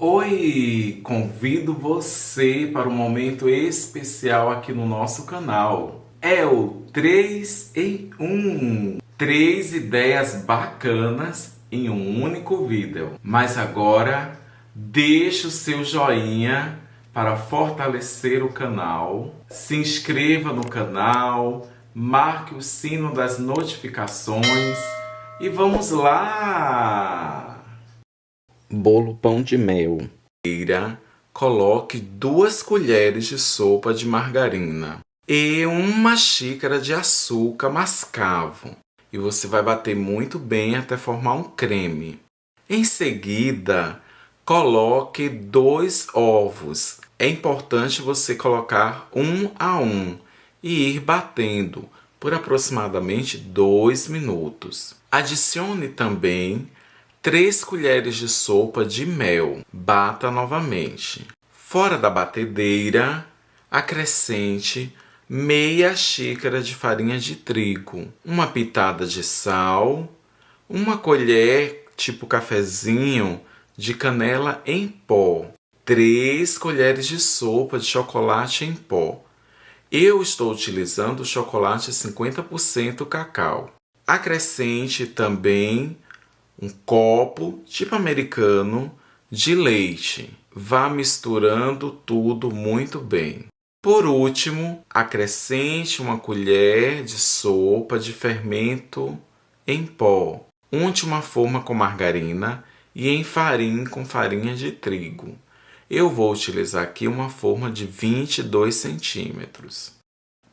Oi! Convido você para um momento especial aqui no nosso canal. É o 3 em 1. 3 ideias bacanas em um único vídeo. Mas agora, deixe o seu joinha para fortalecer o canal. Se inscreva no canal, marque o sino das notificações e vamos lá! Bolo pão de mel. Coloque 2 colheres de sopa de margarina e 1 xícara de açúcar mascavo. E você vai bater muito bem até formar um creme. Em seguida, coloque 2 ovos. É importante você colocar 1 a 1 e ir batendo por aproximadamente 2 minutos. Adicione também 3 colheres de sopa de mel. Bata novamente. Fora da batedeira, acrescente meia xícara de farinha de trigo, uma pitada de sal, 1 colher, tipo cafezinho, de canela em pó, 3 colheres de sopa de chocolate em pó. Eu estou utilizando chocolate 50% cacau. Acrescente também 1 copo, tipo americano, de leite. Vá misturando tudo muito bem. Por último, acrescente 1 colher de sopa de fermento em pó. Unte uma forma com margarina e enfarine com farinha de trigo. Eu vou utilizar aqui uma forma de 22 centímetros.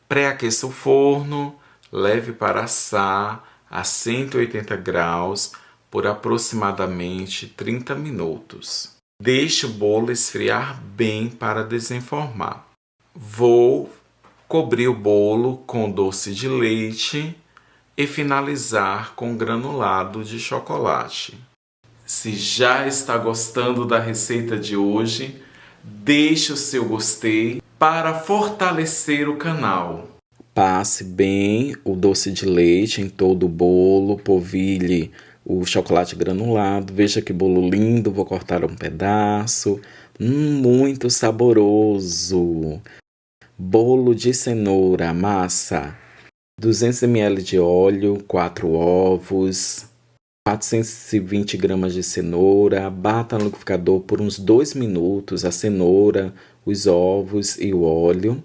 Pré-aqueça o forno, leve para assar a 180 graus por aproximadamente 30 minutos. Deixe o bolo esfriar bem para desenformar. Vou cobrir o bolo com doce de leite e finalizar com granulado de chocolate. Se já está gostando da receita de hoje, deixe o seu gostei para fortalecer o canal. Passe bem o doce de leite em todo o bolo, polvilhe o chocolate granulado. Veja que bolo lindo, vou cortar um pedaço. Muito saboroso! Bolo de cenoura, massa. 200 ml de óleo, 4 ovos, 420 gramas de cenoura. Bata no liquidificador por uns 2 minutos a cenoura, os ovos e o óleo.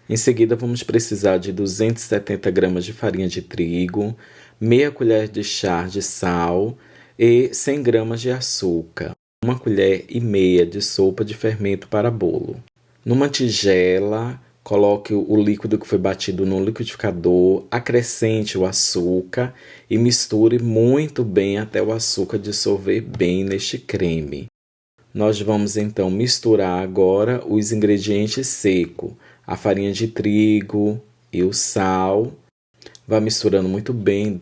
Em seguida, vamos precisar de 270 gramas de farinha de trigo, meia colher de chá de sal e 100 gramas de açúcar, 1 colher e meia de sopa de fermento para bolo. Numa tigela, coloque o líquido que foi batido no liquidificador, acrescente o açúcar e misture muito bem até o açúcar dissolver bem neste creme. Nós vamos então misturar agora os ingredientes secos, a farinha de trigo e o sal. Vá misturando muito bem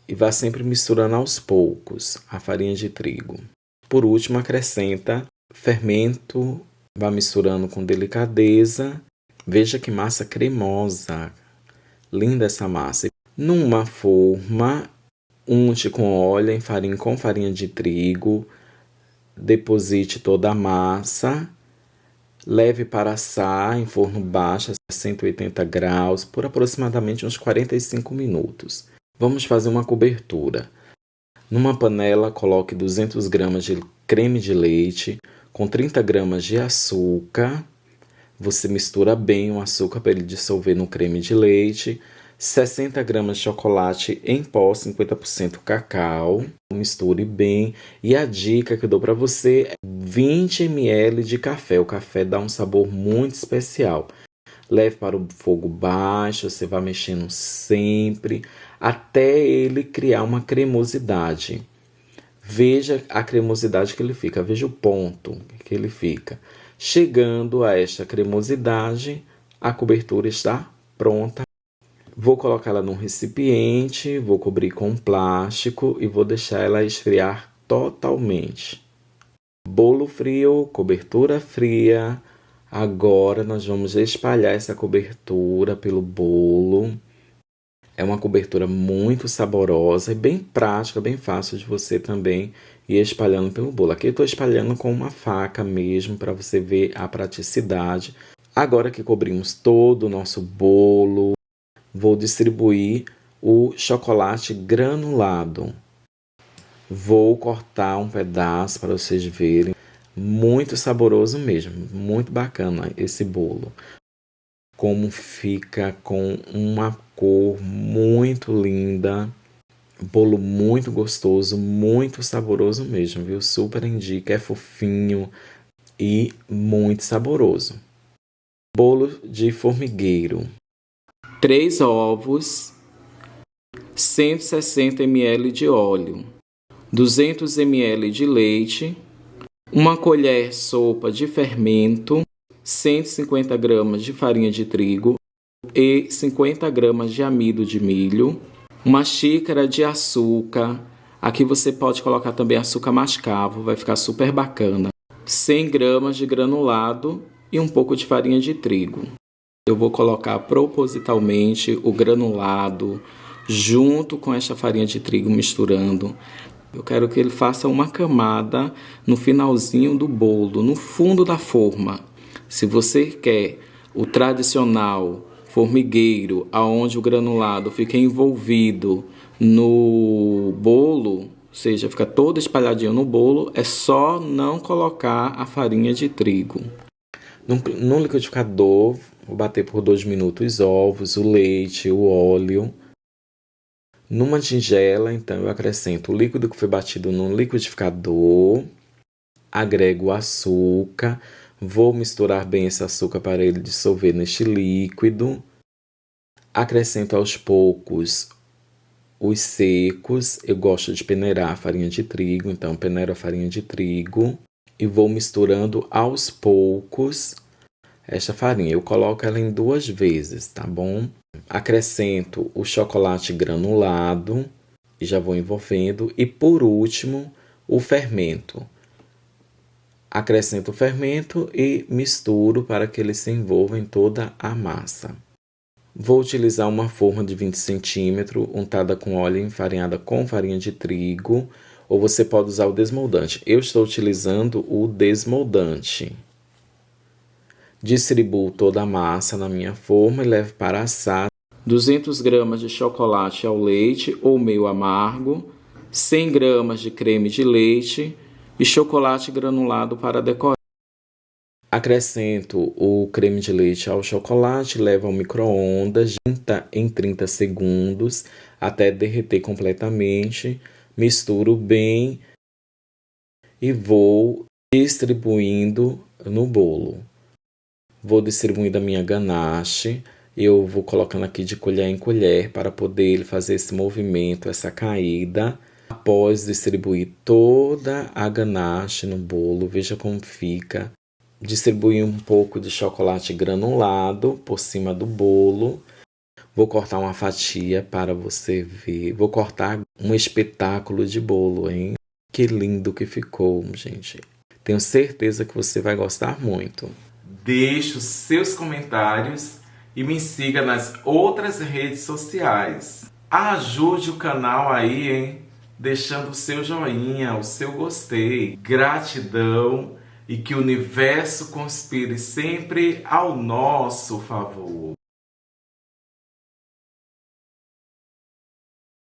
e vá sempre misturando aos poucos a farinha de trigo. Por último, acrescenta fermento, vá misturando com delicadeza. Veja que massa cremosa, linda essa massa. Numa forma, unte com óleo, enfarine com farinha de trigo, deposite toda a massa, leve para assar em forno baixo a 180 graus por aproximadamente uns 45 minutos. Vamos fazer uma cobertura. Numa panela, coloque 200 gramas de creme de leite com 30 gramas de açúcar. Você mistura bem o açúcar para ele dissolver no creme de leite. 60 gramas de chocolate em pó, 50% cacau. Misture bem. E a dica que eu dou para você é 20 ml de café. O café dá um sabor muito especial. Leve para o fogo baixo, você vai mexendo sempre até ele criar uma cremosidade. Veja a cremosidade que ele fica, veja o ponto que ele fica. Chegando a esta cremosidade, a cobertura está pronta. Vou colocá-la num recipiente, vou cobrir com plástico e vou deixar ela esfriar totalmente. Bolo frio, cobertura fria. Agora nós vamos espalhar essa cobertura pelo bolo. É uma cobertura muito saborosa e bem prática, bem fácil de você também ir espalhando pelo bolo. Aqui eu estou espalhando com uma faca mesmo para você ver a praticidade. Agora que cobrimos todo o nosso bolo, vou distribuir o chocolate granulado. Vou cortar um pedaço para vocês verem. Muito saboroso mesmo, muito bacana esse bolo. Como fica com uma cor muito linda. Bolo muito gostoso, muito saboroso mesmo, viu? Super indica, é fofinho e muito saboroso. Bolo de formigueiro. 3 ovos, 160 ml de óleo, 200 ml de leite, uma colher sopa de fermento, 150 gramas de farinha de trigo e 50 gramas de amido de milho, uma xícara de açúcar. Aqui você pode colocar também açúcar mascavo, vai ficar super bacana. 100 gramas de granulado e um pouco de farinha de trigo. Eu vou colocar propositalmente o granulado junto com esta farinha de trigo misturando. Eu quero que ele faça uma camada no finalzinho do bolo, no fundo da forma. Se você quer o tradicional formigueiro, aonde o granulado fica envolvido no bolo, ou seja, fica todo espalhadinho no bolo, é só não colocar a farinha de trigo. No liquidificador, vou bater por 2 minutos os ovos, o leite, o óleo. Numa tigela, então, eu acrescento o líquido que foi batido no liquidificador, agrego o açúcar, vou misturar bem esse açúcar para ele dissolver neste líquido. Acrescento aos poucos os secos, eu gosto de peneirar a farinha de trigo, então peneiro a farinha de trigo e vou misturando aos poucos esta farinha. Eu coloco ela em 2 vezes, tá bom? Acrescento o chocolate granulado e já vou envolvendo. E por último, o fermento. Acrescento o fermento e misturo para que ele se envolva em toda a massa. Vou utilizar uma forma de 20 centímetros, untada com óleo e enfarinhada com farinha de trigo, ou você pode usar o desmoldante. Eu estou utilizando o desmoldante. Distribuo toda a massa na minha forma e levo para assar. 200 gramas de chocolate ao leite ou meio amargo, 100 gramas de creme de leite e chocolate granulado para decorar. Acrescento o creme de leite ao chocolate, levo ao micro-ondas em 30 segundos até derreter completamente. Misturo bem e vou distribuindo no bolo. Vou distribuindo a minha ganache. Eu vou colocando aqui de colher em colher para poder ele fazer esse movimento, essa caída. Após distribuir toda a ganache no bolo, veja como fica. Distribuir um pouco de chocolate granulado por cima do bolo. Vou cortar uma fatia para você ver. Vou cortar um espetáculo de bolo, hein? Que lindo que ficou, gente. Tenho certeza que você vai gostar muito. Deixe os seus comentários e me siga nas outras redes sociais. Ajude o canal aí, hein? Deixando o seu joinha, o seu gostei. Gratidão e que o universo conspire sempre ao nosso favor.